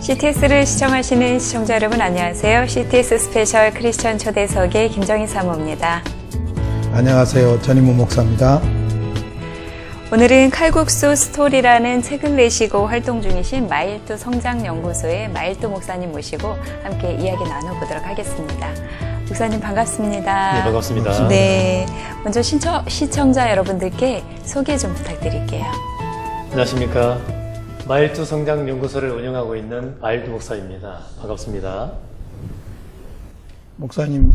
CTS를 시청하시는 시청자 여러분 안녕하세요. CTS 스페셜 크리스천 초대석의 김정희 사모입니다. 안녕하세요. 전인무 목사입니다. 오늘은 칼국수 스토리라는 책을 내시고 활동 중이신 마일도 성장연구소의 마일도 목사님 모시고 함께 이야기 나눠보도록 하겠습니다. 목사님 반갑습니다. 네, 반갑습니다. 네, 먼저 시청자 여러분들께 소개 좀 부탁드릴게요. 안녕하십니까. 마일도 성장연구소를 운영하고 있는 마일도 목사입니다. 반갑습니다. 목사님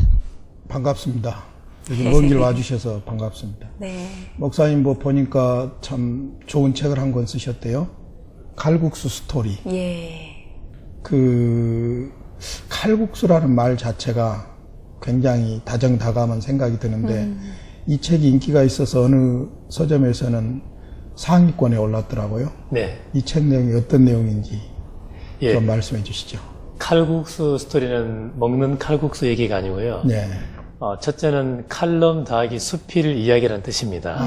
반갑습니다. 요즘 먼 길 와주셔서 반갑습니다. 네. 목사님 뭐 보니까 참 좋은 책을 한 권 쓰셨대요. 칼국수 스토리. 예. 그 칼국수라는 말 자체가 굉장히 다정다감한 생각이 드는데 이 책이 인기가 있어서 어느 서점에서는 상위권에 올랐더라고요. 네. 이 책 내용이 어떤 내용인지 예. 좀 말씀해 주시죠. 칼국수 스토리는 먹는 칼국수 얘기가 아니고요. 네. 첫째는 칼럼 더하기 수필 이야기라는 뜻입니다.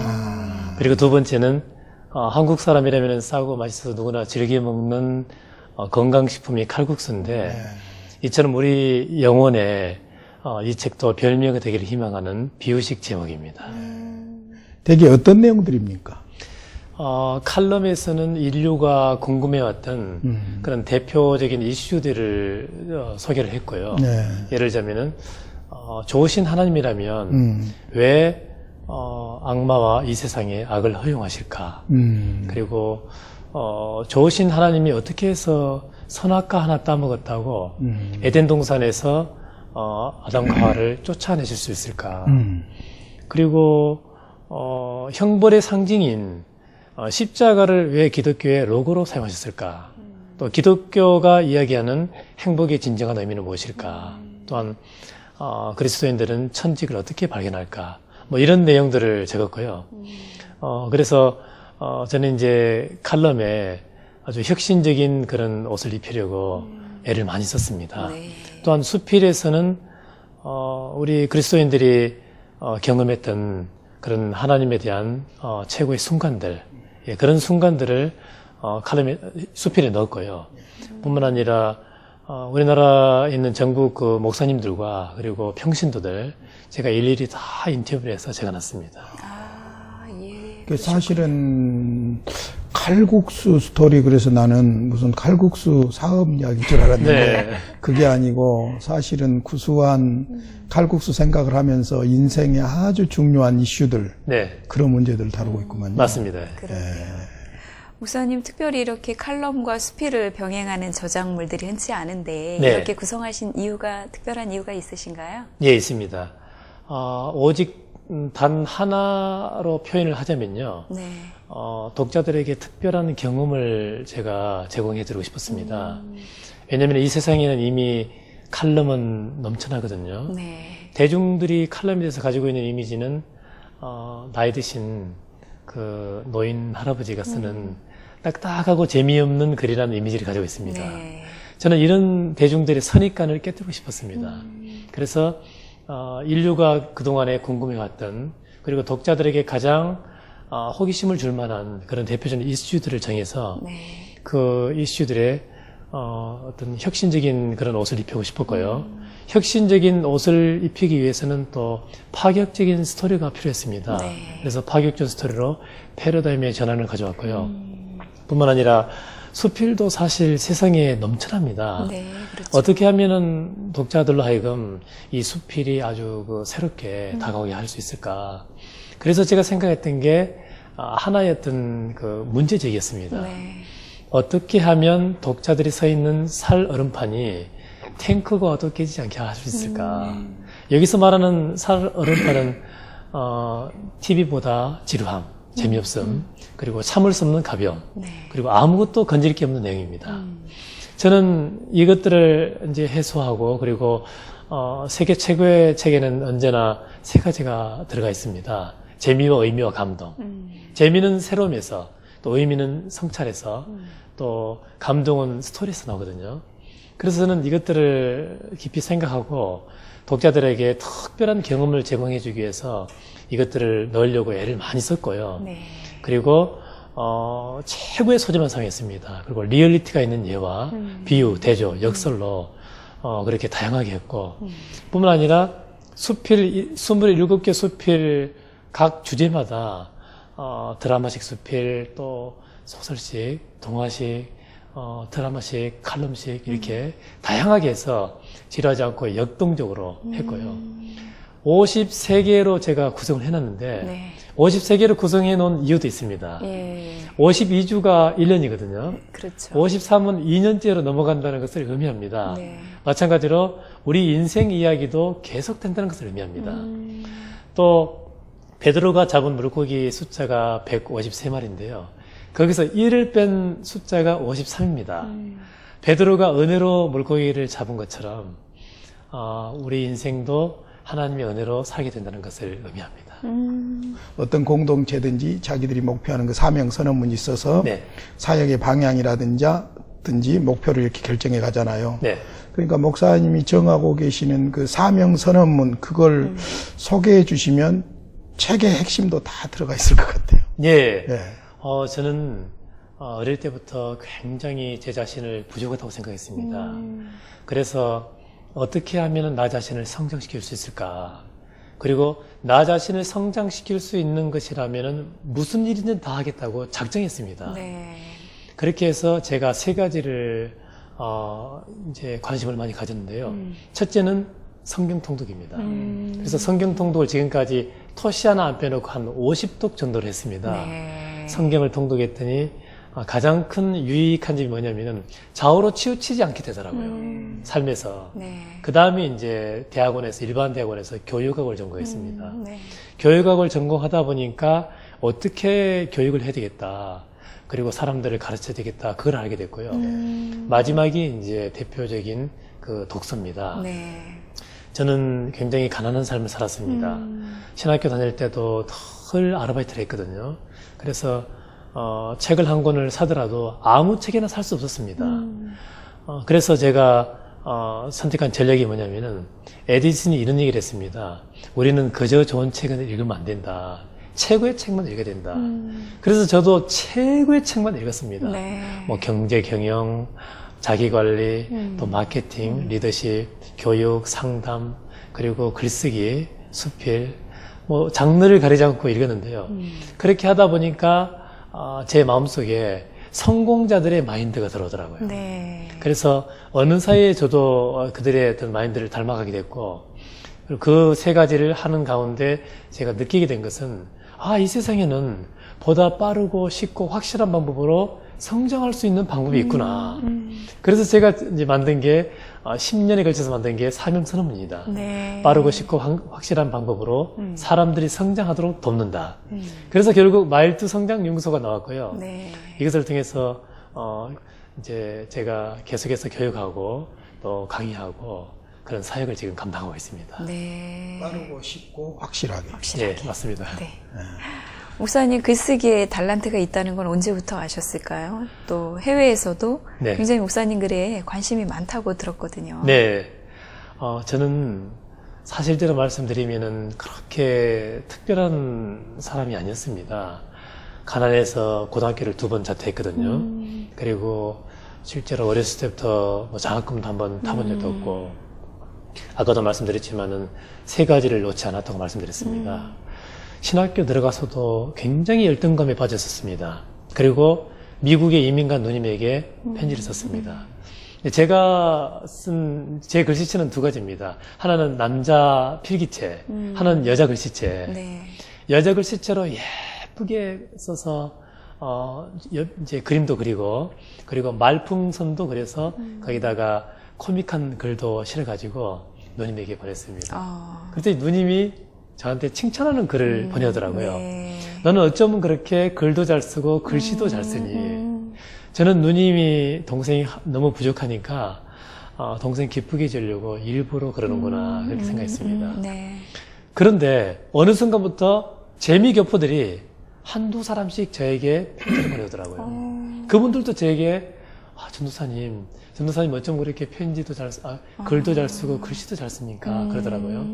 그리고 두 번째는 한국 사람이라면 싸고 맛있어서 누구나 즐겨 먹는 건강식품이 칼국수인데 네. 이처럼 우리 영혼에 이 책도 별명이 되기를 희망하는 비유식 제목입니다. 대개 어떤 내용들입니까? 칼럼에서는 인류가 궁금해왔던 그런 대표적인 이슈들을 소개를 했고요. 네. 예를 들자면은 좋으신 하나님이라면 왜 악마와 이 세상에 악을 허용하실까? 그리고 좋으신 하나님이 어떻게 해서 선악과 하나 따먹었다고 에덴 동산에서 아담과 하와를 쫓아내실 수 있을까? 그리고 형벌의 상징인 십자가를 왜 기독교의 로고로 사용하셨을까? 또 기독교가 이야기하는 행복의 진정한 의미는 무엇일까? 또한 그리스도인들은 천직을 어떻게 발견할까? 뭐 이런 내용들을 적었고요. 그래서 저는 이제 칼럼에 아주 혁신적인 그런 옷을 입히려고 애를 많이 썼습니다. 네. 또한 수필에서는 우리 그리스도인들이 경험했던 그런 하나님에 대한 최고의 순간들, 예, 그런 순간들을 칼럼에 수필에 넣었고요. 뿐만 아니라 우리나라에 있는 전국 그 목사님들과 그리고 평신도들 제가 일일이 다 인터뷰를 해서 적어놨습니다. 예. 사실은 칼국수 스토리 그래서 나는 무슨 칼국수 사업 이야기인 줄 알았는데 네. 그게 아니고 사실은 구수한 칼국수 생각을 하면서 인생의 아주 중요한 이슈들 네, 그런 문제들을 다루고 있구만요. 맞습니다. 그러게요. 목사님 특별히 이렇게 칼럼과 수필을 병행하는 저작물들이 흔치 않은데 네. 이렇게 구성하신 이유가 특별한 이유가 있으신가요? 예, 있습니다. 오직 단 하나로 표현을 하자면요. 네. 독자들에게 특별한 경험을 제가 제공해드리고 싶었습니다. 왜냐하면 이 세상에는 이미 칼럼은 넘쳐나거든요. 네. 대중들이 칼럼에 대해서 가지고 있는 이미지는 나이 드신 그 노인 할아버지가 쓰는 딱딱하고 재미없는 글이라는 이미지를 가지고 있습니다. 네. 저는 이런 대중들의 선입관을 깨뜨리고 싶었습니다. 그래서 인류가 그동안에 궁금해왔던 그리고 독자들에게 가장 호기심을 줄 만한 그런 대표적인 이슈들을 정해서 네. 그 이슈들의 어떤 혁신적인 그런 옷을 입히고 싶었고요. 혁신적인 옷을 입히기 위해서는 또 파격적인 스토리가 필요했습니다. 네. 그래서 파격적인 스토리로 패러다임의 전환을 가져왔고요. 뿐만 아니라 수필도 사실 세상에 넘쳐납니다. 네, 그렇죠. 어떻게 하면은 독자들로 하여금 이 수필이 아주 새롭게 다가오게 할 수 있을까. 그래서 제가 생각했던 게 하나의 어떤 그 문제제기였습니다. 네. 어떻게 하면 독자들이 서 있는 살 얼음판이 탱크가 와도 깨지지 않게 할 수 있을까. 여기서 말하는 살 얼음판은 TV보다 지루함, 재미없음, 그리고 참을 수 없는 가벼움, 네. 그리고 아무것도 건질 게 없는 내용입니다. 저는 이것들을 이제 해소하고 그리고 세계 최고의 책에는 언제나 세 가지가 들어가 있습니다. 재미와 의미와 감동. 재미는 새로움에서, 또 의미는 성찰에서, 또 감동은 스토리에서 나오거든요. 그래서 저는 이것들을 깊이 생각하고 독자들에게 특별한 경험을 제공해 주기 위해서 이것들을 넣으려고 애를 많이 썼고요. 네. 그리고 최고의 소재만 사용했습니다. 그리고 리얼리티가 있는 예와 비유, 대조, 역설로 그렇게 다양하게 했고 뿐만 아니라 수필 27개 수필 각 주제마다 드라마식 수필 또 소설식, 동화식, 드라마식, 칼럼식 이렇게 다양하게 해서 지루하지 않고 역동적으로 했고요. 53개로 제가 구성을 해놨는데 네. 53개로 구성해 놓은 이유도 있습니다. 예. 52주가 1년이거든요. 그렇죠. 53은 2년째로 넘어간다는 것을 의미합니다. 네. 마찬가지로 우리 인생 이야기도 계속된다는 것을 의미합니다. 또 베드로가 잡은 물고기 숫자가 153마리인데요. 거기서 1을 뺀 숫자가 53입니다. 베드로가 은혜로 물고기를 잡은 것처럼 우리 인생도 하나님의 은혜로 살게 된다는 것을 의미합니다. 어떤 공동체든지 자기들이 목표하는 그 사명 선언문이 있어서 네. 사역의 방향이라든지 목표를 이렇게 결정해 가잖아요. 네. 그러니까 목사님이 정하고 계시는 그 사명 선언문 그걸 소개해 주시면 책의 핵심도 다 들어가 있을 것 같아요. 예. 네. 저는 어릴 때부터 굉장히 제 자신을 부족하다고 생각했습니다. 그래서 어떻게 하면 나 자신을 성장시킬 수 있을까? 그리고 나 자신을 성장시킬 수 있는 것이라면 무슨 일이든 다 하겠다고 작정했습니다. 네. 그렇게 해서 제가 세 가지를 이제 관심을 많이 가졌는데요. 첫째는 성경 통독입니다. 그래서 성경 통독을 지금까지 토시 하나 안 빼놓고 한 50독 정도를 했습니다. 네. 성경을 통독했더니 가장 큰 유익한 점이 뭐냐면은 좌우로 치우치지 않게 되더라고요. 삶에서. 네. 그 다음에 이제 대학원에서, 일반 대학원에서 교육학을 전공했습니다. 네. 교육학을 전공하다 보니까 어떻게 교육을 해야 되겠다. 그리고 사람들을 가르쳐야 되겠다. 그걸 알게 됐고요. 마지막이 이제 대표적인 그 독서입니다. 네. 저는 굉장히 가난한 삶을 살았습니다. 신학교 다닐 때도 늘 아르바이트를 했거든요. 그래서 책을 한 권을 사더라도 아무 책이나 살 수 없었습니다. 그래서 제가 선택한 전략이 뭐냐면은 에디슨이 이런 얘기를 했습니다. 우리는 그저 좋은 책은 읽으면 안 된다. 최고의 책만 읽어야 된다. 그래서 저도 최고의 책만 읽었습니다. 네. 뭐 경제, 경영, 자기관리, 또 마케팅, 리더십, 교육, 상담, 그리고 글쓰기, 수필, 뭐 장르를 가리지 않고 읽었는데요. 그렇게 하다 보니까 제 마음속에 성공자들의 마인드가 들어오더라고요. 네. 그래서 어느 사이에 저도 그들의 어떤 마인드를 닮아가게 됐고, 그 세 가지를 하는 가운데 제가 느끼게 된 것은, 이 세상에는 보다 빠르고 쉽고 확실한 방법으로 성장할 수 있는 방법이 있구나. 그래서 제가 이제 만든 게 10년에 걸쳐서 만든 게 사명선언문입니다. 네. 빠르고 쉽고 확실한 방법으로 사람들이 성장하도록 돕는다. 그래서 결국 마일드 성장연구소가 나왔고요. 네. 이것을 통해서 이제 제가 계속해서 교육하고 또 강의하고 그런 사역을 지금 감당하고 있습니다. 네. 빠르고 쉽고 확실하게. 확실하게. 네, 맞습니다. 네. 목사님 글쓰기에 달란트가 있다는 건 언제부터 아셨을까요? 또 해외에서도 네. 굉장히 목사님 글에 관심이 많다고 들었거든요. 네. 저는 사실대로 말씀드리면은 그렇게 특별한 사람이 아니었습니다. 가난해서 고등학교를 2번 자퇴했거든요. 그리고 실제로 어렸을 때부터 뭐 장학금도 한번 타본 적도 없고, 아까도 말씀드렸지만은 3가지를 놓지 않았다고 말씀드렸습니다. 신학교 들어가서도 굉장히 열등감에 빠졌었습니다. 그리고 미국의 이민간 누님에게 편지를 썼습니다. 제가 쓴 제 글씨체는 2가지입니다. 하나는 남자 필기체, 하나는 여자 글씨체. 네. 여자 글씨체로 예쁘게 써서 이제 그림도 그리고 말풍선도 그려서 거기다가 코믹한 글도 실어가지고 누님에게 보냈습니다. 그때 누님이 저한테 칭찬하는 글을 보내더라고요. 네. 너는 어쩌면 그렇게 글도 잘 쓰고 글씨도 잘 쓰니. 저는 누님이 동생이 너무 부족하니까 동생 기쁘게 해주려고 일부러 그러는구나 그렇게 생각했습니다. 네. 그런데 어느 순간부터 재미교포들이 한두 사람씩 저에게 편지를 보내더라고요. 그분들도 저에게 전도사님 어쩜 그렇게 편지도 글도 잘 쓰고 글씨도 잘 씁니까? 그러더라고요.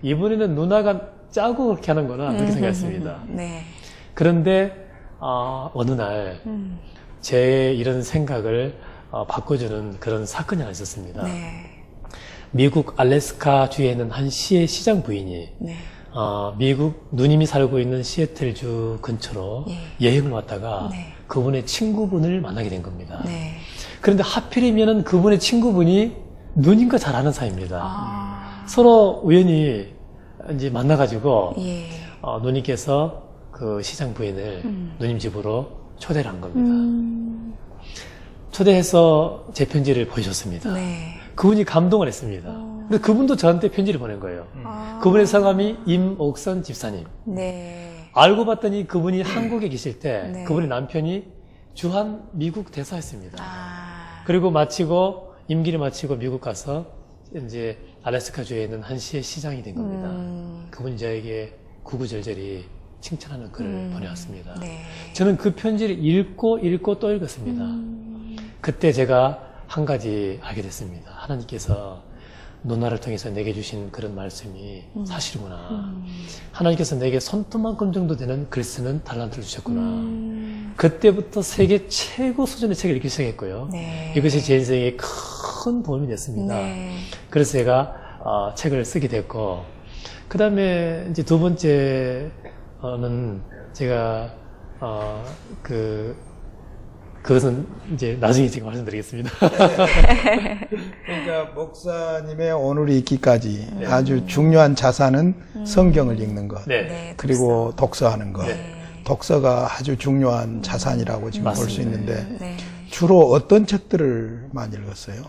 이번에는 누나가 짜고 그렇게 하는구나 그렇게 생각했습니다. 네. 그런데 어느 날 제 이런 생각을 바꿔주는 그런 사건이 하나 있었습니다. 네. 미국 알래스카 주에 있는 한 시의 시장 부인이 네. 미국 누님이 살고 있는 시애틀주 근처로 여행을 왔다가 네. 그분의 친구분을 만나게 된 겁니다. 네. 그런데 하필이면 그분의 친구분이 누님과 잘 아는 사이입니다. 서로 우연히 이제 만나가지고 예. 누님께서 그 시장 부인을 누님 집으로 초대를 한 겁니다. 초대해서 제 편지를 보여줬습니다. 네. 그분이 감동을 했습니다. 근데 그분도 저한테 편지를 보낸 거예요. 그분의 성함이 임옥선 집사님. 네. 알고 봤더니 그분이 한국에 계실 때 네. 그분의 남편이 주한 미국 대사였습니다. 아. 그리고 마치고 임기를 마치고 미국 가서 이제 알래스카주에 있는 한 시의 시장이 된 겁니다. 그분이 저에게 구구절절히 칭찬하는 글을 보내왔습니다. 네. 저는 그 편지를 읽고 또 읽었습니다. 그때 제가 한 가지 알게 됐습니다. 하나님께서 누나를 통해서 내게 주신 그런 말씀이 사실이구나. 하나님께서 내게 손톱만큼 정도 되는 글 쓰는 달란트를 주셨구나. 그때부터 세계 최고 수준의 책을 읽기 시작했고요. 네. 이것이 제 인생에 큰 도움이 됐습니다. 네. 그래서 제가 책을 쓰게 됐고, 그 다음에 이제 두 번째는 제가 그것은 이제 나중에 제가 말씀드리겠습니다. 그러니까 목사님의 오늘 읽기까지 아주 중요한 자산은 성경을 읽는 것, 네. 네. 그리고 독서하는 것. 네. 독서가 아주 중요한 자산이라고 지금 볼 수 맞습니다. 있는데 네. 주로 어떤 책들을 많이 읽었어요?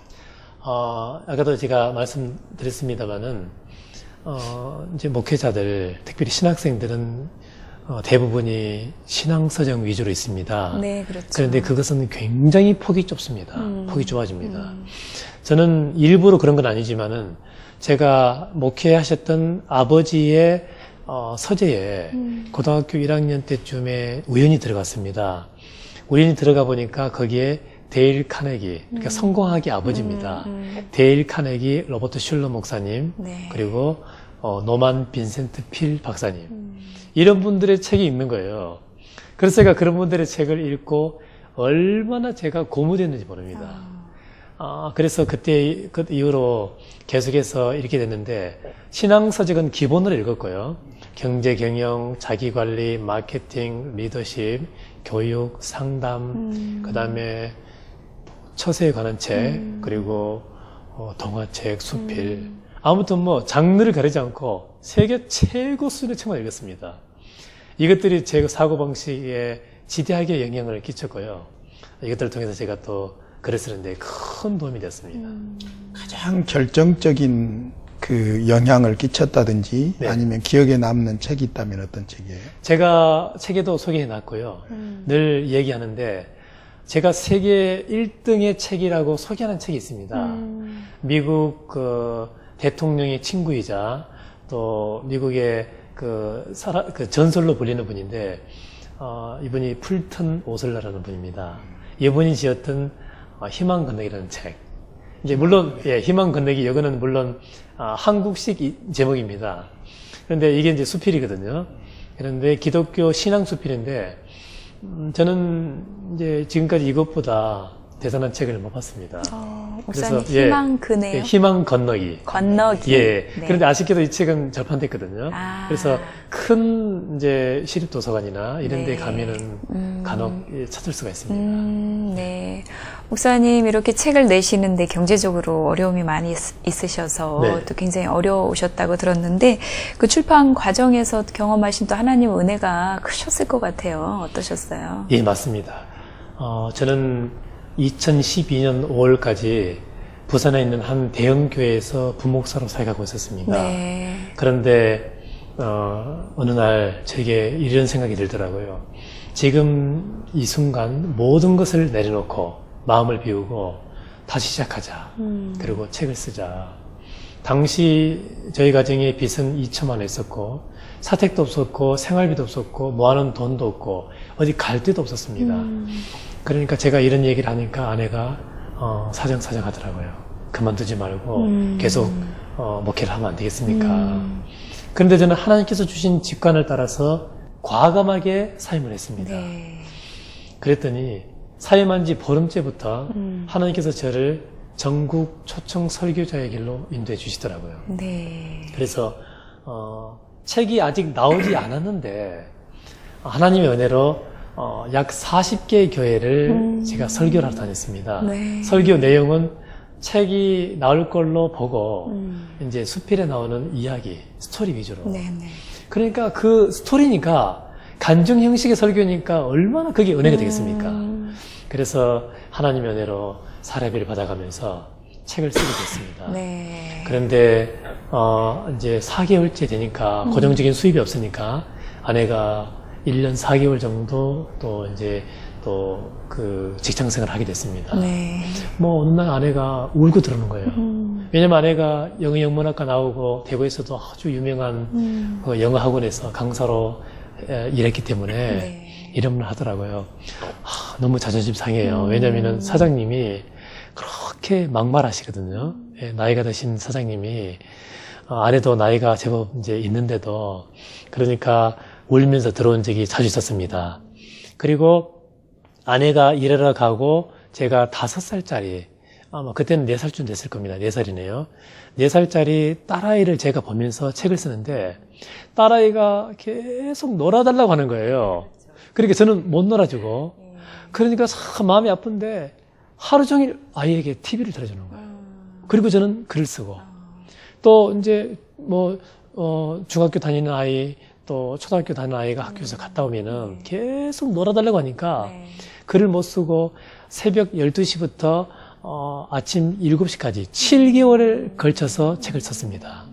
아까도 제가 말씀드렸습니다만은, 이제 목회자들, 특별히 신학생들은 대부분이 신앙서적 위주로 있습니다. 네, 그렇죠. 그런데 그것은 굉장히 폭이 좁습니다. 폭이 좁아집니다. 저는 일부러 그런 건 아니지만은 제가 목회하셨던 아버지의 서재에 고등학교 1학년 때쯤에 우연히 들어갔습니다. 우연히 들어가 보니까 거기에 데일 카네기, 그러니까 성공하기 아버지입니다. 데일 카네기, 로버트 슐러 목사님, 네. 그리고 노만 빈센트 필 박사님. 이런 분들의 책이 있는 거예요. 그래서 제가 그런 분들의 책을 읽고 얼마나 제가 고무됐는지 모릅니다. 그래서 그때, 그 이후로 계속해서 읽게 됐는데, 신앙서적은 기본으로 읽었고요. 경제, 경영, 자기관리, 마케팅, 리더십, 교육, 상담, 그 다음에 처세에 관한 책, 그리고 동화책, 수필. 아무튼 뭐 장르를 가리지 않고 세계 최고 수준의 책만 읽었습니다. 이것들이 제 사고방식에 지대하게 영향을 끼쳤고요. 이것들을 통해서 제가 또 글을 쓰는데 큰 도움이 됐습니다. 가장 결정적인 그 영향을 끼쳤다든지 네. 아니면 기억에 남는 책이 있다면 어떤 책이에요? 제가 책에도 소개해놨고요. 늘 얘기하는데 제가 세계 1등의 책이라고 소개하는 책이 있습니다. 미국 대통령의 친구이자 또 미국의 그 전설로 불리는 분인데 이분이 풀턴 오슬러라는 분입니다. 이분이 지었던 희망 건너기라는 책. 이제 물론 희망 건너기 이거는 물론 한국식 제목입니다. 그런데 이게 이제 수필이거든요. 그런데 기독교 신앙 수필인데 저는 이제 지금까지 이것보다 대단한 책을 못 봤습니다. 목사님 그래서, 희망 그네요? 희망 건너기. 건너기. 예. 네. 그런데 아쉽게도 이 책은 절판됐거든요. 아. 그래서 큰 이제 시립도서관이나 이런 데 네. 가면은 간혹 찾을 수가 있습니다. 네. 목사님 이렇게 책을 내시는데 경제적으로 어려움이 많이 있으셔서 네. 또 굉장히 어려우셨다고 들었는데 그 출판 과정에서 경험하신 또 하나님 은혜가 크셨을 것 같아요. 어떠셨어요? 예, 맞습니다. 저는 2012년 5월까지 부산에 있는 한 대형 교회에서 부목사로 사역하고 있었습니다. 네. 그런데 어느 날 제게 이런 생각이 들더라고요. 지금 이 순간 모든 것을 내려놓고 마음을 비우고 다시 시작하자. 그리고 책을 쓰자. 당시 저희 가정에 빚은 2천만 원 있었고 사택도 없었고 생활비도 없었고 모아놓은 돈도 없고 어디 갈 데도 없었습니다. 그러니까 제가 이런 얘기를 하니까 아내가 사정사정 하더라고요. 그만두지 말고 계속 목회를 하면 안 되겠습니까? 그런데 저는 하나님께서 주신 직관을 따라서 과감하게 사임을 했습니다. 네. 그랬더니 사임한 지 보름째부터 하나님께서 저를 전국 초청 설교자의 길로 인도해 주시더라고요. 네. 그래서 책이 아직 나오지 않았는데 하나님의 은혜로 약 40개의 교회를 제가 설교를 하러 다녔습니다. 네. 설교 내용은 책이 나올 걸로 보고 이제 수필에 나오는 이야기, 스토리 위주로. 네, 네. 그러니까 그 스토리니까 간증 형식의 설교니까 얼마나 그게 은혜가 되겠습니까? 그래서 하나님의 은혜로 사례비를 받아가면서 책을 쓰게 됐습니다. 네. 그런데 이제 4개월째 되니까 고정적인 수입이 없으니까 아내가 1년 4개월 정도 또 이제 또 그 직장 생활을 하게 됐습니다. 네. 뭐 어느 날 아내가 울고 들어오는 거예요. 왜냐면 아내가 영어영문학과 나오고 대구에서도 아주 유명한 그 영어 학원에서 강사로 일했기 때문에 네. 이름을 하더라고요. 너무 자존심 상해요. 왜냐면은 사장님이 그렇게 막말하시거든요. 예, 나이가 드신 사장님이 아내도 나이가 제법 이제 있는데도 그러니까 울면서 들어온 적이 자주 있었습니다. 그리고 아내가 일하러 가고 제가 5살짜리 아마 그때는 4살쯤 됐을 겁니다. 4살이네요. 4살짜리 딸아이를 제가 보면서 책을 쓰는데 딸아이가 계속 놀아달라고 하는 거예요. 그러니까 저는 못 놀아주고 그러니까 참 마음이 아픈데 하루 종일 아이에게 TV를 틀어주는 거예요. 그리고 저는 글을 쓰고 또 이제 뭐 중학교 다니는 아이 또 초등학교 다니는 아이가 학교에서 갔다 오면은 계속 놀아달라고 하니까 글을 못 쓰고 새벽 12시부터 아침 7시까지 7개월을 걸쳐서 책을 썼습니다.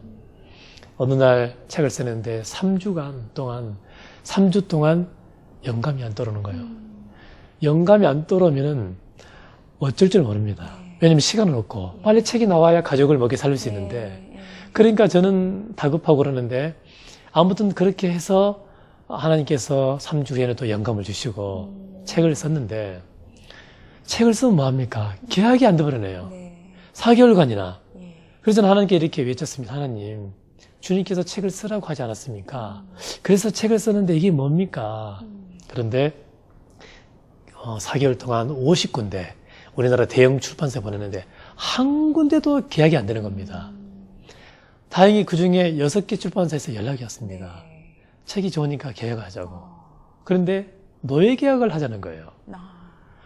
어느 날 책을 쓰는데 3주 동안 영감이 안 떠오르는 거예요. 영감이 안 떠오르면은 어쩔 줄 모릅니다. 왜냐면 시간은 없고 빨리 책이 나와야 가족을 먹여 살릴 수 있는데 그러니까 저는 다급하고 그러는데 아무튼 그렇게 해서 하나님께서 3주 후에는 또 영감을 주시고 책을 썼는데 책을 쓰면 뭐합니까? 계약이 안 돼버리네요. 4개월간이나. 그래서 저는 하나님께 이렇게 외쳤습니다. 하나님, 주님께서 책을 쓰라고 하지 않았습니까? 그래서 책을 썼는데 이게 뭡니까? 그런데 4개월 동안 50군데 우리나라 대형 출판사에 보냈는데 한 군데도 계약이 안 되는 겁니다. 다행히 그중에 6개 출판사에서 연락이 왔습니다. 책이 좋으니까 계약을 하자고. 그런데 노예 계약을 하자는 거예요.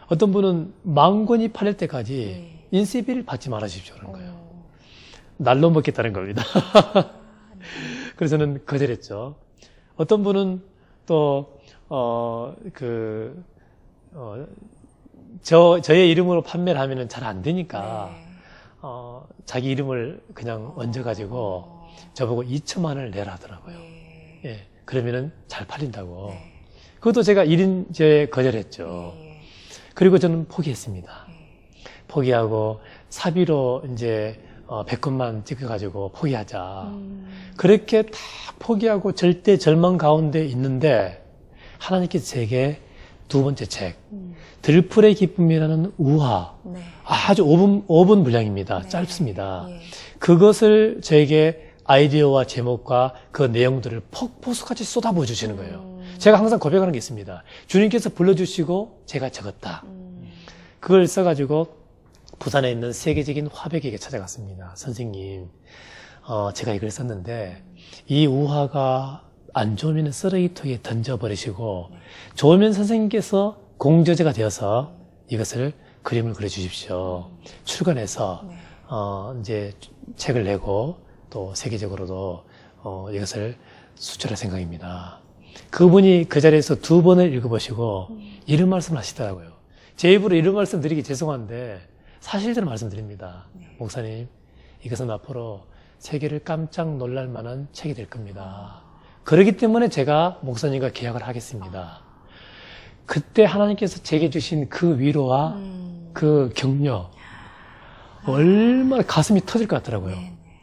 어떤 분은 10,000권이 팔릴 때까지 인쇄비를 받지 말아주십시오. 그런 거예요. 날로 먹겠다는 겁니다. 그래서 저는 거절했죠. 어떤 분은 또, 저의 이름으로 판매를 하면은 잘 안 되니까, 자기 이름을 그냥 얹어가지고 저보고 2천만 원을 내라 하더라고요. 예. 그러면은 잘 팔린다고. 그것도 제가 1인제 거절했죠. 그리고 저는 포기했습니다. 포기하고 사비로 이제 100건만 찍어가지고 포기하자. 그렇게 다 포기하고 절대 절망 가운데 있는데 하나님께서 제게 2번째 책 들풀의 기쁨이라는 우화 아주 5분 분량입니다. 짧습니다. 그것을 저에게 아이디어와 제목과 그 내용들을 폭포수같이 쏟아부어 주시는 거예요. 제가 항상 고백하는 게 있습니다. 주님께서 불러주시고 제가 적었다. 그걸 써가지고 부산에 있는 세계적인 화백에게 찾아갔습니다. 선생님, 제가 이걸 썼는데 이 우화가 안 좋으면 쓰레기통에 던져버리시고 좋으면 선생님께서 공저자가 되어서 이것을 그림을 그려주십시오. 출간해서 이제 책을 내고 또 세계적으로도 이것을 수출할 생각입니다. 그분이 그 자리에서 2번을 읽어보시고 이런 말씀을 하시더라고요. 제 입으로 이런 말씀 드리기 죄송한데 사실대로 말씀드립니다. 목사님, 이것은 앞으로 세계를 깜짝 놀랄 만한 책이 될 겁니다. 그렇기 때문에 제가 목사님과 계약을 하겠습니다. 그때 하나님께서 제게 주신 그 위로와 그 격려 얼마나 가슴이 터질 것 같더라고요.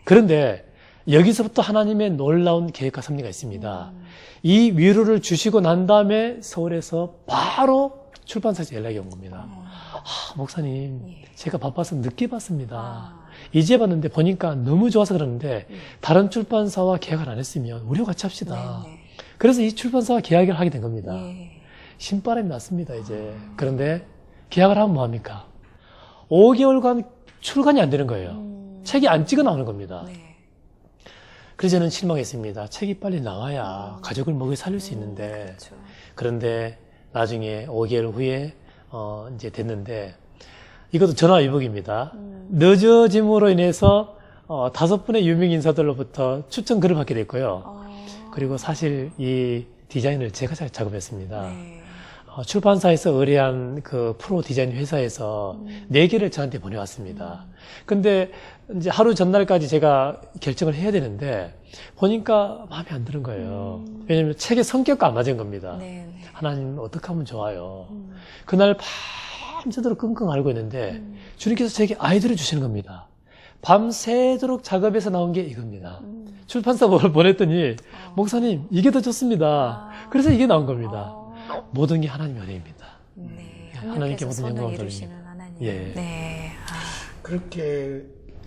그런데 여기서부터 하나님의 놀라운 계획과 섭리가 있습니다. 이 위로를 주시고 난 다음에 서울에서 바로 출판사에서 연락이 온 겁니다. 목사님, 제가 바빠서 늦게 봤습니다. 이제 봤는데 보니까 너무 좋아서 그러는데 다른 출판사와 계약을 안 했으면 우리와 같이 합시다. 그래서 이 출판사와 계약을 하게 된 겁니다. 예. 신바람이 났습니다, 이제. 그런데 계약을 하면 뭐합니까? 5개월간 출간이 안 되는 거예요. 책이 안 찍어 나오는 겁니다. 네. 그래서 저는 실망했습니다. 책이 빨리 나와야 가족을 먹여 살릴 수 있는데. 그렇죠. 그런데 나중에 5개월 후에 이제 됐는데 이것도 전화위복입니다. 늦어짐으로 인해서 5분의 유명 인사들로부터 추천 글을 받게 됐고요. 그리고 사실 이 디자인을 제가 작업했습니다. 네. 출판사에서 의뢰한 그 프로 디자인 회사에서 4개를 저한테 보내왔습니다. 근데 이제 하루 전날까지 제가 결정을 해야 되는데 보니까 마음에 안 드는 거예요. 왜냐면 책의 성격과 안 맞은 겁니다. 네. 네. 하나님 어떻게 하면 좋아요. 그날 밤새도록 끙끙 앓고 있는데 주님께서 제게 아이디어를 주시는 겁니다. 밤새도록 작업해서 나온 게 이겁니다. 출판사 보냈더니 목사님 이게 더 좋습니다. 그래서 이게 나온 겁니다. 모든 게 하나님의 은혜입니다. 네. 하나님께 하나님께서 모든 손을 영광을 이루시는 돌립니다. 하나님. 예. 네. 그렇게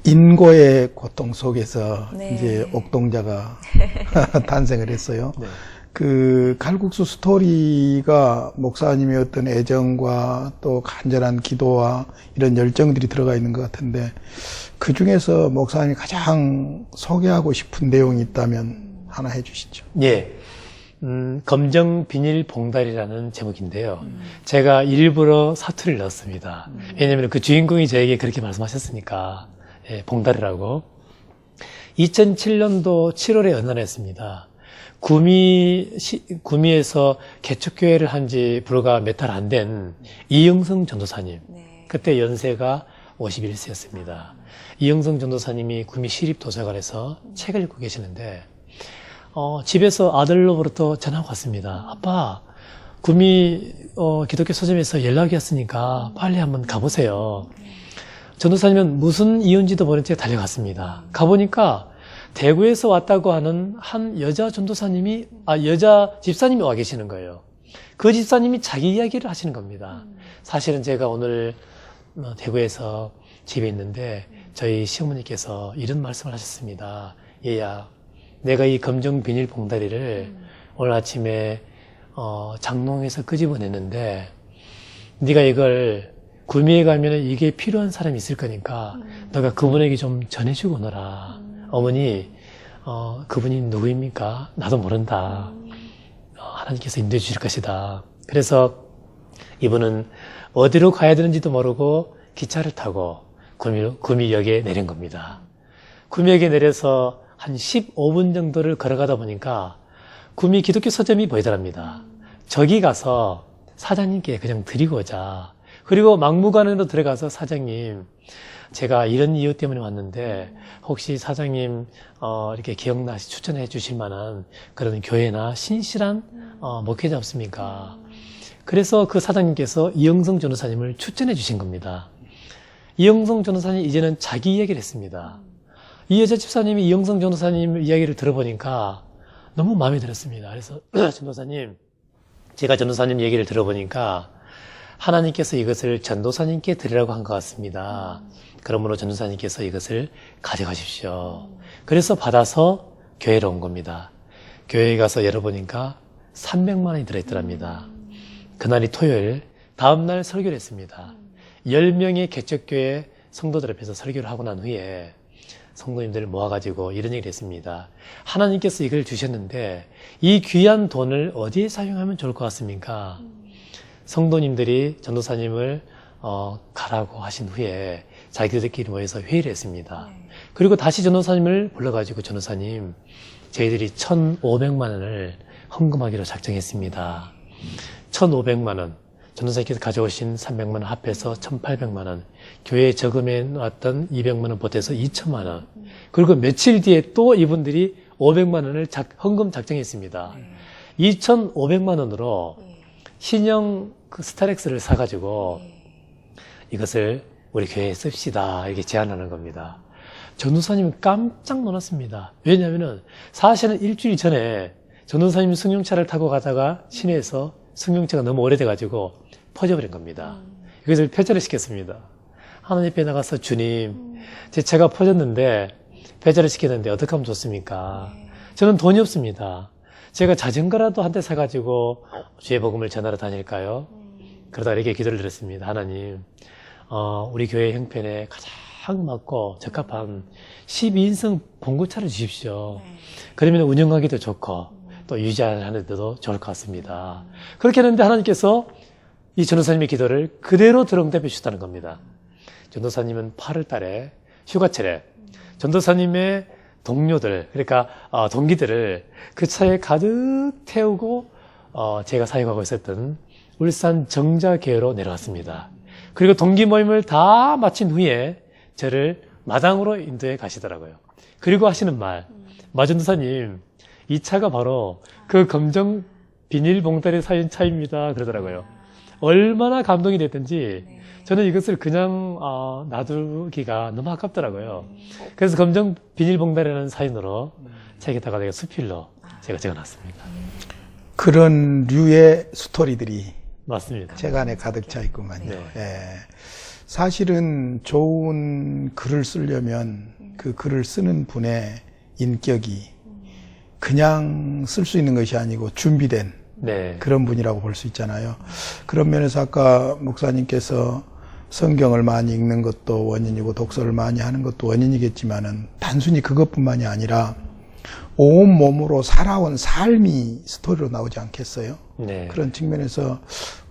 인고의 고통 속에서 네. 이제 옥동자가 탄생을 했어요. 네. 그 칼국수 스토리가 목사님의 어떤 애정과 또 간절한 기도와 이런 열정들이 들어가 있는 것 같은데 그 중에서 목사님이 가장 소개하고 싶은 내용이 있다면 하나 해주시죠. 예. 검정 비닐 봉다리라는 제목인데요. 제가 일부러 사투리를 넣었습니다. 왜냐하면 그 주인공이 저에게 그렇게 말씀하셨으니까. 예, 봉다리라고. 2007년도 7월에 연단했습니다. 구미에서 개척교회를 한 지 불과 몇 달 안 된 이영성 전도사님. 네. 그때 연세가 51세였습니다. 이영성 전도사님이 구미 시립도서관에서 책을 읽고 계시는데 집에서 아들로부터 전화가 왔습니다. 아빠, 구미 기독교 서점에서 연락이 왔으니까 빨리 한번 가보세요. 전도사님은 무슨 이유인지도 모른 채 달려갔습니다. 가보니까 대구에서 왔다고 하는 한 여자 여자 집사님이 와 계시는 거예요. 그 집사님이 자기 이야기를 하시는 겁니다. 사실은 제가 오늘 대구에서 집에 있는데 저희 시어머니께서 이런 말씀을 하셨습니다. 얘야, 내가 이 검정 비닐 봉다리를 오늘 아침에 장롱에서 끄집어냈는데 네가 이걸 구미에 가면 이게 필요한 사람이 있을 거니까 너가 그분에게 좀 전해주고 오너라. 어머니, 그분이 누구입니까? 나도 모른다. 하나님께서 인도해 주실 것이다. 그래서 이분은 어디로 가야 되는지도 모르고 기차를 타고 구미역에 내린 겁니다. 구미역에 내려서 한 15분 정도를 걸어가다 보니까 구미 기독교 서점이 보이더랍니다. 저기 가서 사장님께 그냥 드리고 오자. 그리고 막무가내로 들어가서 사장님, 제가 이런 이유 때문에 왔는데 혹시 사장님 이렇게 기억나시 추천해 주실 만한 그런 교회나 신실한 목회자 없습니까? 그래서 그 사장님께서 이영성 전도사님을 추천해 주신 겁니다. 이영성 전도사님이 이제는 자기 이야기를 했습니다. 이 여자 집사님이 이영성 전도사님 이야기를 들어보니까 너무 마음에 들었습니다. 그래서 전도사님, 제가 전도사님 얘기를 들어보니까 하나님께서 이것을 전도사님께 드리라고 한 것 같습니다. 그러므로 전도사님께서 이것을 가져가십시오. 그래서 받아서 교회로 온 겁니다. 교회에 가서 열어보니까 300만 원이 들어있더랍니다. 그날이 토요일, 다음날 설교를 했습니다. 10명의 개척교회 성도들 앞에서 설교를 하고 난 후에 성도님들을 모아가지고 이런 얘기를 했습니다. 하나님께서 이걸 주셨는데 이 귀한 돈을 어디에 사용하면 좋을 것 같습니까? 성도님들이 전도사님을 가라고 하신 후에 자기들끼리 모여서 회의를 했습니다. 그리고 다시 전도사님을 불러가지고 전도사님, 저희들이 1,500만 원을 헌금하기로 작정했습니다. 1,500만 원, 전도사님께서 가져오신 300만 원 합해서 1,800만 원, 교회에 저금해 놨던 200만 원 보태서 2,000만 원, 그리고 며칠 뒤에 또 이분들이 500만 원을 헌금 작정했습니다. 2,500만 원으로 신형 그 스타렉스를 사가지고 이것을 우리 교회에 씁시다 이렇게 제안하는 겁니다. 전도사님은 깜짝 놀랐습니다. 왜냐하면 사실은 일주일 전에 전도사님이 승용차를 타고 가다가 시내에서 승용차가 너무 오래돼가지고 퍼져버린 겁니다. 이것을 폐차를 시켰습니다. 하나님 앞에 나가서 주님, 제 차가 퍼졌는데 폐차를 시켰는데 어떻게 하면 좋습니까? 저는 돈이 없습니다. 제가 자전거라도 한 대 사가지고 주의 복음을 전하러 다닐까요? 그러다 이렇게 기도를 드렸습니다. 하나님, 우리 교회 형편에 가장 맞고 적합한 12인승 봉고차를 주십시오. 그러면 운영하기도 좋고 또 유지하는 데도 좋을 것 같습니다. 그렇게 했는데 하나님께서 이 전도사님의 기도를 그대로 들응답해 주셨다는 겁니다. 전도사님은 8월 달에 휴가철에 전도사님의 동료들, 그러니까 동기들을 그 차에 가득 태우고 제가 사역하고 있었던 울산 정자교회로 내려갔습니다. 그리고 동기 모임을 다 마친 후에 저를 마당으로 인도해 가시더라고요. 그리고 하시는 말, 마전도사님, 이 차가 바로 그 검정 비닐봉다리 사인 차입니다. 그러더라고요. 얼마나 감동이 됐든지 저는 이것을 그냥 놔두기가 너무 아깝더라고요. 그래서 검정 비닐봉다리라는 사인으로 책에다가 내가 수필로 제가 적어놨습니다. 그런 류의 스토리들이 맞습니다. 책 안에 가득 차 있구만요. 네. 예. 사실은 좋은 글을 쓰려면 그 글을 쓰는 분의 인격이 그냥 쓸 수 있는 것이 아니고 준비된 네. 그런 분이라고 볼 수 있잖아요. 그런 면에서 아까 목사님께서 성경을 많이 읽는 것도 원인이고 독서를 많이 하는 것도 원인이겠지만은 단순히 그것뿐만이 아니라 온 몸으로 살아온 삶이 스토리로 나오지 않겠어요? 네. 그런 측면에서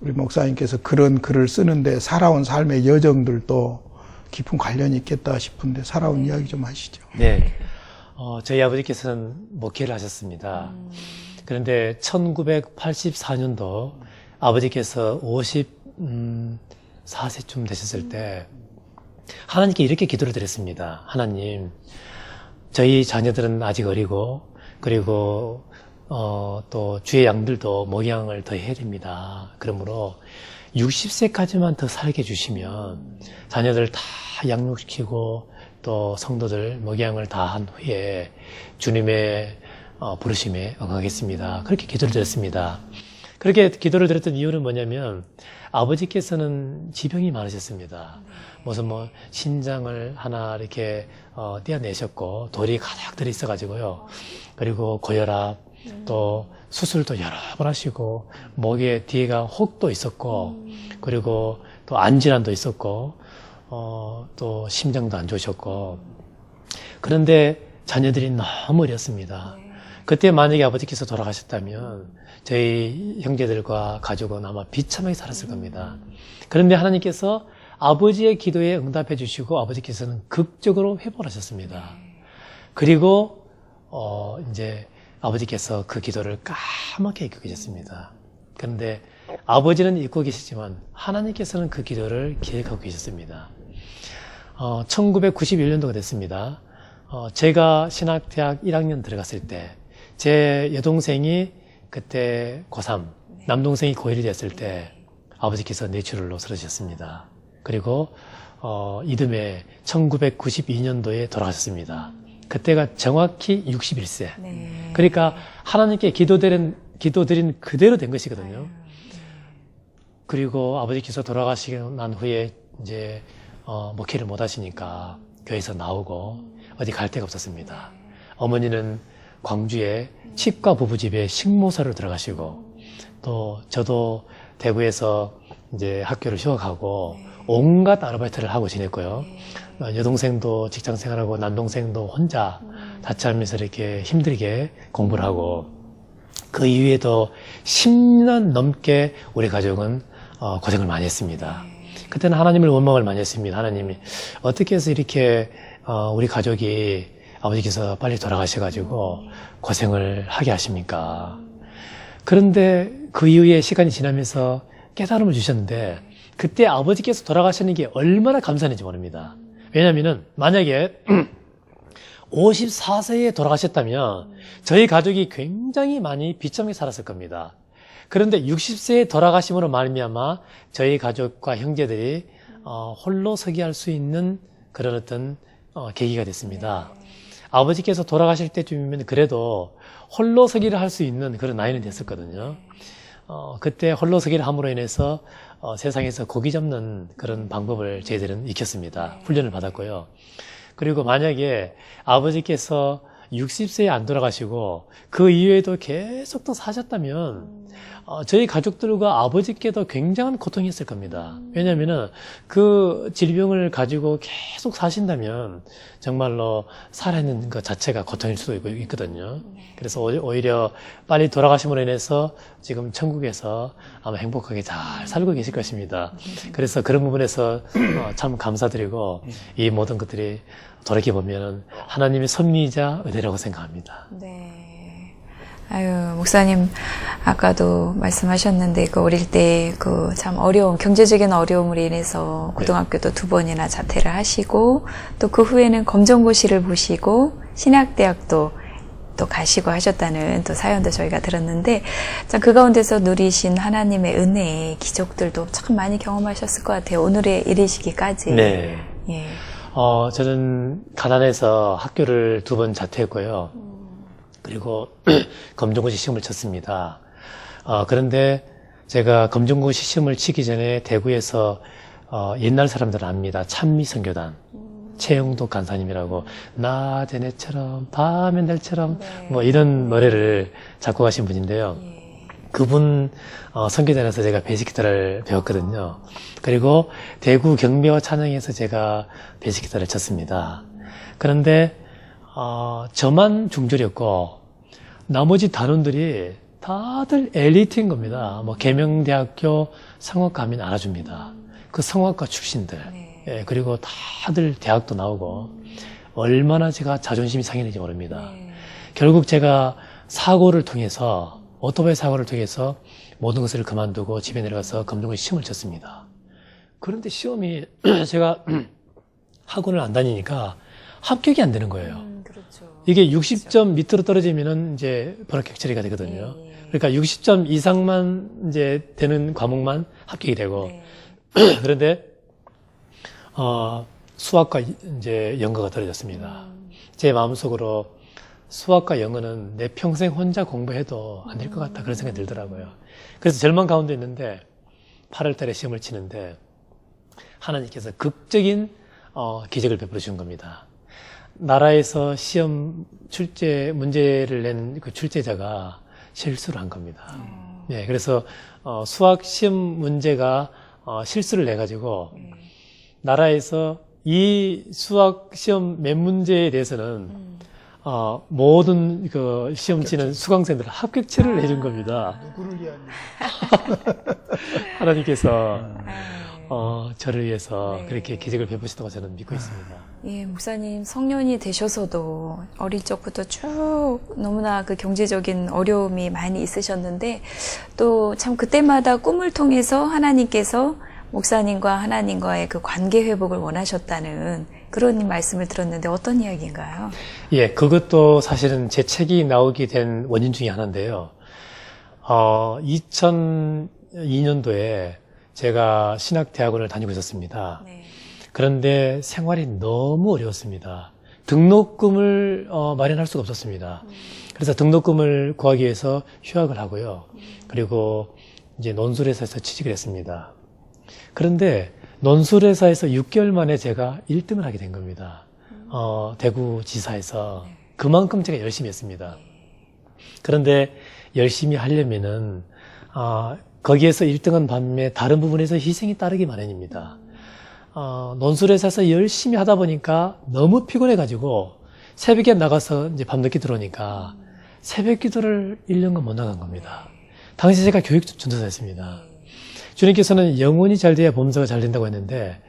우리 목사님께서 그런 글을 쓰는데 살아온 삶의 여정들도 깊은 관련이 있겠다 싶은데 살아온 이야기 좀 하시죠. 네. 저희 아버지께서는 목회를 하셨습니다. 그런데 1984년도 아버지께서 54세쯤 되셨을 때 하나님께 이렇게 기도를 드렸습니다. 하나님, 저희 자녀들은 아직 어리고 그리고 또 주의 양들도 목양을 더 해야 됩니다. 그러므로 60세까지만 더 살게 해주시면 자녀들 다 양육시키고 또 성도들 목양을 다 한 후에 주님의 부르심에 응하겠습니다. 그렇게 기도를 드렸습니다. 그렇게 기도를 드렸던 이유는 뭐냐면 아버지께서는 지병이 많으셨습니다. 무슨 신장을 하나 이렇게 떼어내셨고 돌이 가득 들어 있어가지고요. 그리고 고혈압 또 수술도 여러 번 하시고 목에 뒤에가 혹도 있었고 그리고 또 안질환도 있었고 또 심장도 안 좋으셨고 그런데 자녀들이 너무 어렸습니다. 그때 만약에 아버지께서 돌아가셨다면 저희 형제들과 가족은 아마 비참하게 살았을 겁니다. 그런데 하나님께서 아버지의 기도에 응답해 주시고 아버지께서는 극적으로 회복하셨습니다. 그리고 이제 아버지께서 그 기도를 까맣게 잊고 계셨습니다. 그런데 아버지는 잊고 계시지만 하나님께서는 그 기도를 기억하고 계셨습니다. 1991년도가 됐습니다. 제가 신학대학 1학년 들어갔을 때 제 여동생이 그때 고3, 남동생이 고1이 됐을 때 아버지께서 뇌출혈로 쓰러지셨습니다. 그리고 이듬해 1992년도에 돌아가셨습니다. 그때가 정확히 61세. 네. 그러니까 하나님께 기도드린 그대로 된 것이거든요. 그리고 아버지께서 돌아가시고 난 후에 이제 목회를 못 하시니까 교회에서 나오고 어디 갈 데가 없었습니다. 어머니는 광주에 치과 부부집에 식모사로 들어가시고 또 저도 대구에서 이제 학교를 휴학하고 온갖 아르바이트를 하고 지냈고요. 여동생도 직장 생활하고 남동생도 혼자 자취하면서 이렇게 힘들게 공부를 하고 그 이후에도 10년 넘게 우리 가족은 고생을 많이 했습니다. 그때는 하나님을 원망을 많이 했습니다. 하나님이 어떻게 해서 이렇게 우리 가족이 아버지께서 빨리 돌아가셔가지고 고생을 하게 하십니까? 그런데 그 이후에 시간이 지나면서 깨달음을 주셨는데 그때 아버지께서 돌아가시는 게 얼마나 감사한지 모릅니다. 왜냐하면 만약에 54세에 돌아가셨다면 저희 가족이 굉장히 많이 비참하게 살았을 겁니다. 그런데 60세에 돌아가심으로 말미암아 저희 가족과 형제들이 홀로 서기 할 수 있는 그런 어떤 계기가 됐습니다. 아버지께서 돌아가실 때쯤이면 그래도 홀로 서기를 할 수 있는 그런 나이는 됐었거든요. 그때 홀로 서기를 함으로 인해서 세상에서 고기 잡는 그런 방법을 저희들은 익혔습니다. 훈련을 받았고요. 그리고 만약에 아버지께서 60세에 안 돌아가시고 그 이후에도 계속 또 사셨다면 저희 가족들과 아버지께도 굉장한 고통이 있을 겁니다. 왜냐하면은 그 질병을 가지고 계속 사신다면 정말로 살아있는 것 자체가 고통일 수도 있거든요. 그래서 오히려 빨리 돌아가심으로 인해서 지금 천국에서 아마 행복하게 잘 살고 계실 것입니다. 그래서 그런 부분에서 참 감사드리고 이 모든 것들이 돌이켜보면 하나님의 섭리이자 은혜라고 생각합니다. 네. 아유, 목사님, 아까도 말씀하셨는데, 그 어릴 때 그 참 경제적인 어려움으로 인해서 고등학교도 2번이나 자퇴를 하시고, 또 그 후에는 검정고시를 보시고, 신학대학도 또 가시고 하셨다는 또 사연도 저희가 들었는데, 참 그 가운데서 누리신 하나님의 은혜, 기적들도 참 많이 경험하셨을 것 같아요. 오늘에 이르시기까지. 네. 예. 저는 가난해서 학교를 2번 자퇴했고요. 그리고 검정고시 시험을 쳤습니다. 그런데 제가 검정고시 시험을 치기 전에 대구에서 옛날 사람들은 압니다. 찬미선교단 최영도 간사님이라고 낮에 내처럼 밤에 날처럼 뭐 이런 노래를 작곡하신 분인데요. 그분 선교단에서 제가 베이직 기타를 배웠거든요. 그리고 대구 경배와 찬양에서 제가 베이직 기타를 쳤습니다. 그런데 저만 중졸이었고 나머지 단원들이 다들 엘리트인 겁니다. 뭐 계명대학교 성악과 하면 알아줍니다. 그 성악과 출신들. 예, 그리고 다들 대학도 나오고 얼마나 제가 자존심이 상했는지 모릅니다. 결국 제가 오토바이 사고를 통해서 모든 것을 그만두고 집에 내려가서 검정고시 시험을 쳤습니다. 그런데 시험이 제가 학원을 안 다니니까 합격이 안 되는 거예요. 그렇죠. 이게 60점 밑으로 떨어지면은 이제 번호격 처리가 되거든요. 그러니까 60점 이상만 이제 되는 과목만 합격이 되고. 그런데 수학과 이제 영어가 떨어졌습니다. 제 마음속으로 수학과 영어는 내 평생 혼자 공부해도 안 될 것 같다 그런 생각이 들더라고요. 그래서 절망 가운데 있는데 8월 달에 시험을 치는데 하나님께서 극적인 기적을 베풀어 주신 겁니다. 나라에서 시험 문제를 낸 그 출제자가 실수를 한 겁니다. 네, 그래서 수학 시험 문제가 실수를 내가지고 나라에서 이 수학 시험 몇 문제에 대해서는 모든 그 시험 치는 수강생들 합격체를 해준 겁니다. 누구를 위한 하나님께서 저를 위해서 그렇게 기적을 베푸시다고 저는 믿고 있습니다. 예, 목사님 성년이 되셔서도 어릴 적부터 쭉 너무나 그 경제적인 어려움이 많이 있으셨는데 또 참 그때마다 꿈을 통해서 하나님께서 목사님과 하나님과의 그 관계 회복을 원하셨다는 그런 말씀을 들었는데 어떤 이야기인가요? 예, 그것도 사실은 제 책이 나오게 된 원인 중에 하나인데요. 2002년도에 제가 신학대학원을 다니고 있었습니다. 네. 그런데 생활이 너무 어려웠습니다. 등록금을 마련할 수가 없었습니다. 그래서 등록금을 구하기 위해서 휴학을 하고요. 그리고 이제 논술회사에서 취직을 했습니다. 그런데 논술회사에서 6개월 만에 제가 1등을 하게 된 겁니다. 대구지사에서. 그만큼 제가 열심히 했습니다. 그런데 열심히 하려면은 거기에서 1등한 반면에 다른 부분에서 희생이 따르기 마련입니다. 논술회사에서 열심히 하다 보니까 너무 피곤해가지고 새벽에 나가서 이제 밤늦게 들어오니까 새벽 기도를 1년간 못 나간 겁니다. 당시 제가 교육 전도사였습니다. 주님께서는 영혼이 잘 돼야 범사가 잘 된다고 했는데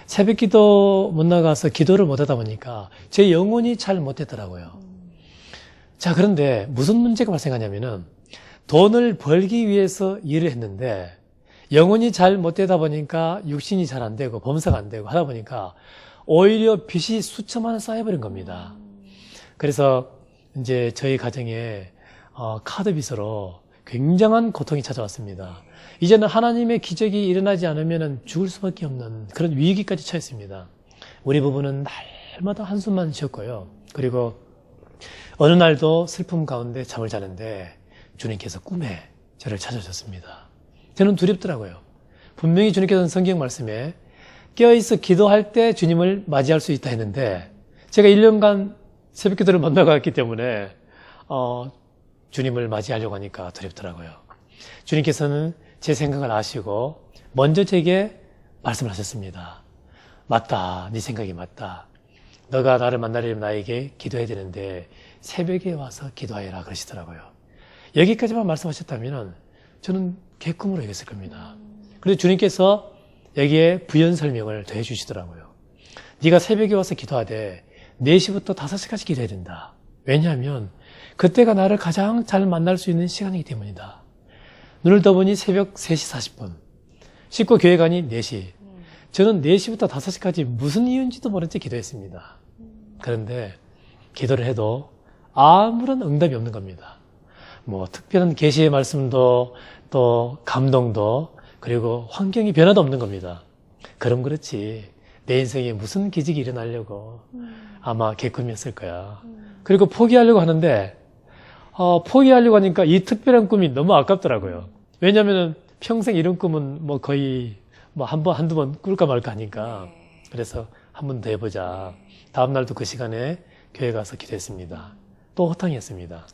새벽 기도 못 나가서 기도를 못 하다 보니까 제 영혼이 잘 못 됐더라고요. 자, 그런데 무슨 문제가 발생하냐면은 돈을 벌기 위해서 일을 했는데 영혼이 잘 못 되다 보니까 육신이 잘 안 되고 범사가 안 되고 하다 보니까 오히려 빚이 수천만 원 쌓여버린 겁니다. 그래서 이제 저희 가정에 카드 빚으로 굉장한 고통이 찾아왔습니다. 이제는 하나님의 기적이 일어나지 않으면 죽을 수밖에 없는 그런 위기까지 처했습니다. 우리 부부는 날마다 한숨만 쉬었고요. 그리고 어느 날도 슬픔 가운데 잠을 자는데 주님께서 꿈에 저를 찾아주셨습니다. 저는 두렵더라고요. 분명히 주님께서는 성경 말씀에 깨어있어 기도할 때 주님을 맞이할 수 있다 했는데 제가 1년간 새벽 기도를 못 나갔기 때문에 주님을 맞이하려고 하니까 두렵더라고요. 주님께서는 제 생각을 아시고 먼저 제게 말씀을 하셨습니다. 맞다. 네 생각이 맞다. 너가 나를 만나려면 나에게 기도해야 되는데 새벽에 와서 기도하여라 그러시더라고요. 여기까지만 말씀하셨다면 저는 개꿈으로 여겼을 겁니다. 그래서 주님께서 여기에 부연 설명을 더해 주시더라고요. 네가 새벽에 와서 기도하되 4시부터 5시까지 기도해야 된다. 왜냐하면 그때가 나를 가장 잘 만날 수 있는 시간이기 때문이다. 눈을 떠보니 새벽 3시 40분. 씻고 교회 가니 4시. 저는 4시부터 5시까지 무슨 이유인지도 모른 채 기도했습니다. 그런데 기도를 해도 아무런 응답이 없는 겁니다. 뭐 특별한 계시의 말씀도 또 감동도 그리고 환경이 변화도 없는 겁니다. 그럼 그렇지 내 인생에 무슨 기적이 일어나려고 아마 개꿈이었을 거야. 그리고 포기하려고 하는데 포기하려고 하니까 이 특별한 꿈이 너무 아깝더라고요. 왜냐하면 평생 이런 꿈은 뭐 거의 뭐 한두 번 꿀까 말까 하니까. 그래서 한 번 더 해보자. 다음 날도 그 시간에 교회 가서 기도했습니다. 또 호탕했습니다.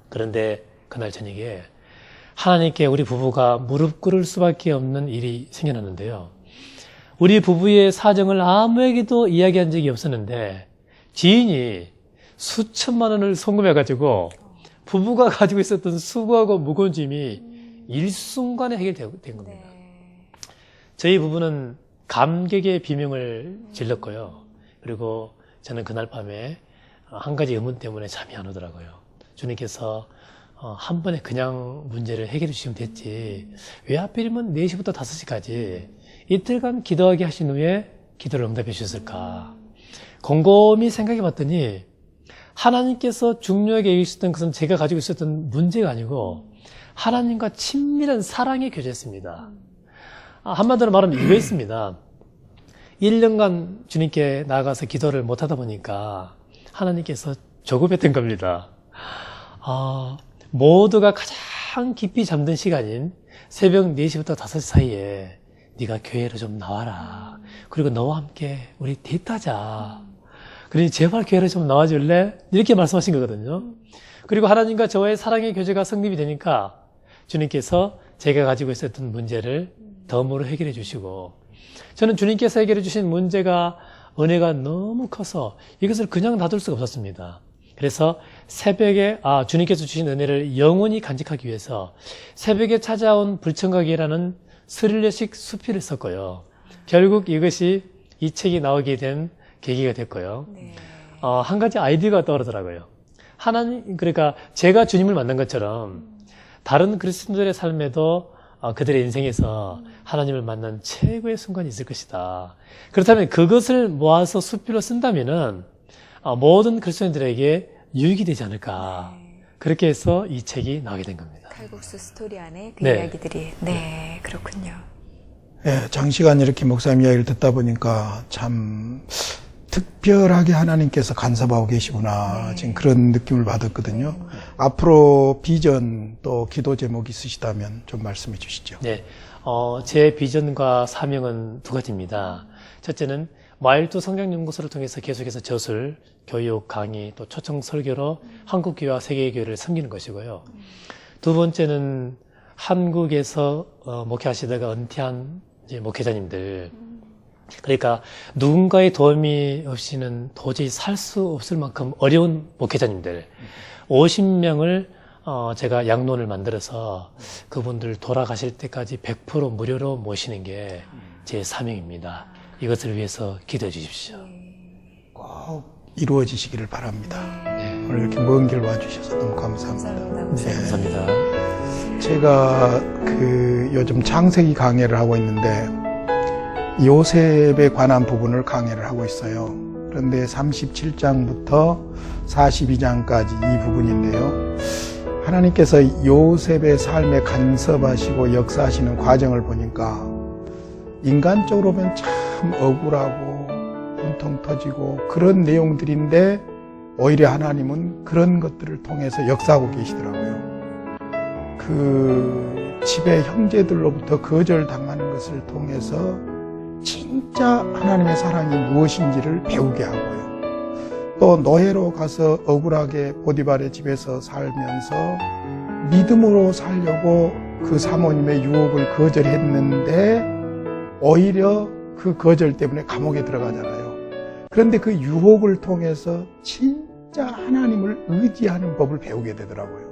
그런데 그날 저녁에 하나님께 우리 부부가 무릎 꿇을 수밖에 없는 일이 생겨났는데요. 우리 부부의 사정을 아무에게도 이야기한 적이 없었는데 지인이 수천만 원을 송금해가지고 부부가 가지고 있었던 수고하고 무거운 짐이 일순간에 해결된 겁니다. 저희 부부는 감격의 비명을 질렀고요. 그리고 저는 그날 밤에 한 가지 의문 때문에 잠이 안 오더라고요. 주님께서 한 번에 그냥 문제를 해결해 주시면 됐지. 왜 하필이면 4시부터 5시까지 이틀간 기도하게 하신 후에 기도를 응답해 주셨을까. 곰곰이 생각해 봤더니 하나님께서 중요하게 여기셨던 것은 제가 가지고 있었던 문제가 아니고 하나님과 친밀한 사랑의 교제였습니다. 한마디로 말하면 이거였습니다. 1년간 주님께 나아가서 기도를 못하다 보니까 하나님께서 조급했던 겁니다. 모두가 가장 깊이 잠든 시간인 새벽 4시부터 5시 사이에 네가 교회로 좀 나와라. 그리고 너와 함께 우리 데이트하자. 그러니 제발 교회로 좀 나와줄래? 이렇게 말씀하신 거거든요. 그리고 하나님과 저와의 사랑의 교제가 성립이 되니까 주님께서 제가 가지고 있었던 문제를 덤으로 해결해 주시고 저는 주님께서 해결해 주신 문제가 은혜가 너무 커서 이것을 그냥 놔둘 수가 없었습니다. 그래서 새벽에 주님께서 주신 은혜를 영원히 간직하기 위해서 새벽에 찾아온 불청각이라는 스릴러식 수필을 썼고요. 결국 이것이 이 책이 나오게 된 계기가 됐고요. 한 가지 아이디어가 떠오르더라고요. 그러니까 제가 주님을 만난 것처럼 다른 그리스도인들의 삶에도 그들의 인생에서 하나님을 만난 최고의 순간이 있을 것이다. 그렇다면 그것을 모아서 수필로 쓴다면은 모든 그리스도인들에게 유익이 되지 않을까. 그렇게 해서 이 책이 나오게 된 겁니다. 칼국수 스토리 안에 그 이야기들이. 그렇군요. 장시간 이렇게 목사님 이야기를 듣다 보니까 참 특별하게 하나님께서 간섭하고 계시구나. 지금 그런 느낌을 받았거든요. 앞으로 비전 또 기도 제목 있으시다면 좀 말씀해 주시죠. 네. 제 비전과 사명은 두 가지입니다. 첫째는 마일도 성장연구소를 통해서 계속해서 저술, 교육, 강의, 또 초청 설교로 한국교회와 세계교회를 섬기는 것이고요. 두 번째는 한국에서 목회하시다가 은퇴한 목회자님들, 그러니까 누군가의 도움이 없이는 도저히 살 수 없을 만큼 어려운 목회자님들 50명을 제가 양론을 만들어서 그분들 돌아가실 때까지 100% 무료로 모시는 게 제 사명입니다. 이것을 위해서 기도해 주십시오. 꼭 이루어지시기를 바랍니다. 오늘 이렇게 먼 길 와주셔서 너무 감사합니다. 네, 감사합니다. 제가 요즘 창세기 강해를 하고 있는데 요셉에 관한 부분을 강해를 하고 있어요. 그런데 37장부터 42장까지 이 부분인데요. 하나님께서 요셉의 삶에 간섭하시고 역사하시는 과정을 보니까 인간적으로 보면 참 억울하고 분통 터지고 그런 내용들인데 오히려 하나님은 그런 것들을 통해서 역사하고 계시더라고요. 그 집의 형제들로부터 거절당하는 것을 통해서 진짜 하나님의 사랑이 무엇인지를 배우게 하고요. 또 노예로 가서 억울하게 보디발의 집에서 살면서 믿음으로 살려고 그 사모님의 유혹을 거절했는데 오히려 그 거절 때문에 감옥에 들어가잖아요. 그런데 그 유혹을 통해서 진짜 하나님을 의지하는 법을 배우게 되더라고요.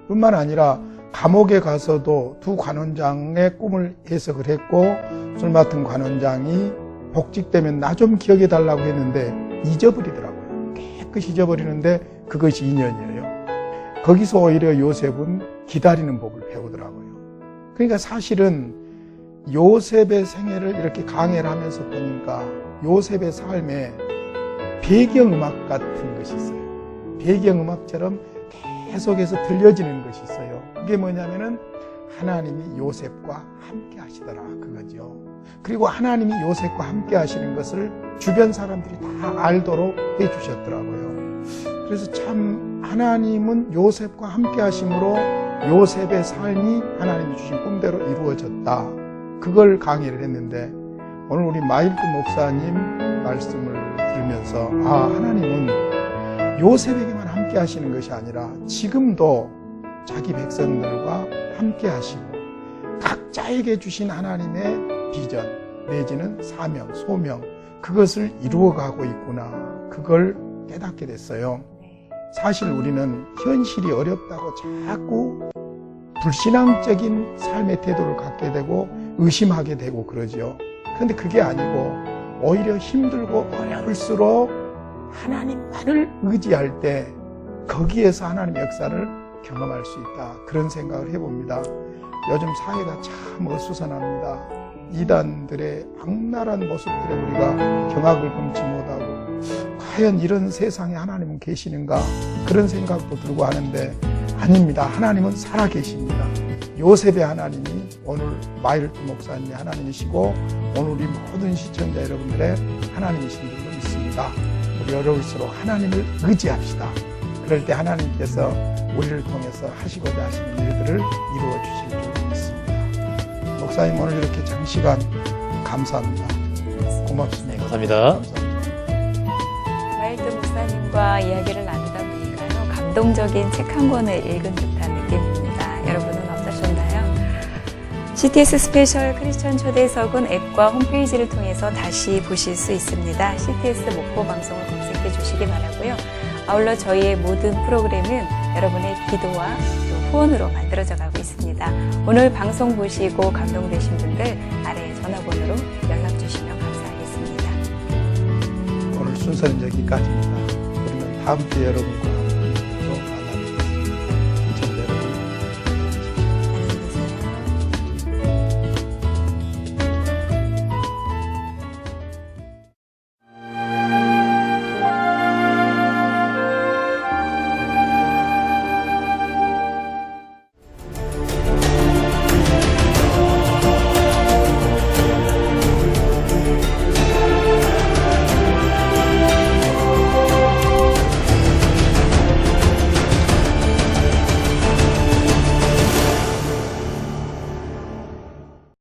뿐만 아니라 감옥에 가서도 두 관원장의 꿈을 해석을 했고 술 맡은 관원장이 복직되면 나 좀 기억해 달라고 했는데 잊어버리더라고요. 깨끗이 잊어버리는데 그것이 인연이에요. 거기서 오히려 요셉은 기다리는 법을 배우더라고요. 그러니까 사실은 요셉의 생애를 이렇게 강해를 하면서 보니까 요셉의 삶에 배경음악 같은 것이 있어요. 배경음악처럼 계속해서 들려지는 것이 있어요. 그게 뭐냐면은 하나님이 요셉과 함께 하시더라 그거죠. 그리고 하나님이 요셉과 함께 하시는 것을 주변 사람들이 다 알도록 해주셨더라고요. 그래서 참 하나님은 요셉과 함께 하심으로 요셉의 삶이 하나님이 주신 꿈대로 이루어졌다. 그걸 강의를 했는데 오늘 우리 마일드 목사님 말씀을 들으면서 하나님은 요셉에게만 함께 하시는 것이 아니라 지금도 자기 백성들과 함께 하시고 각자에게 주신 하나님의 비전 내지는 사명, 소명 그것을 이루어가고 있구나. 그걸 깨닫게 됐어요. 사실 우리는 현실이 어렵다고 자꾸 불신앙적인 삶의 태도를 갖게 되고 의심하게 되고 그러죠. 그런데 그게 아니고 오히려 힘들고 어려울수록 하나님만을 의지할 때 거기에서 하나님의 역사를 경험할 수 있다. 그런 생각을 해봅니다. 요즘 사회가 참 어수선합니다. 이단들의 악랄한 모습들에 우리가 경악을 금치 못하고 과연 이런 세상에 하나님은 계시는가 그런 생각도 들고 하는데 아닙니다. 하나님은 살아계십니다. 요셉의 하나님이 오늘 마일드 목사님의 하나님이시고 오늘 우리 모든 시청자 여러분들의 하나님이신 줄로 믿습니다. 우리 어려울수록 하나님을 의지합시다. 그럴 때 하나님께서 우리를 통해서 하시고자 하시는 일들을 이루어 주실 줄 믿습니다. 목사님 오늘 이렇게 장시간 감사합니다. 고맙습니다. 네, 감사합니다. 마일드 목사님과 이야기를 나누다 보니까요, 감동적인 책 한 권을 읽은 듯한 느낌입니다. 여러분은 어떠셨나요? CTS 스페셜 크리스천 초대석은 앱과 홈페이지를 통해서 다시 보실 수 있습니다. CTS 목포 방송을 검색해 주시기 바라고요. 아울러 저희의 모든 프로그램은 여러분의 기도와 또 후원으로 만들어져 가고 있습니다. 오늘 방송 보시고 감동되신 분들 아래 전화번호로 연락 주시면 감사하겠습니다. 오늘 순서는 여기까지입니다. 우리는 다음 주에 여러분과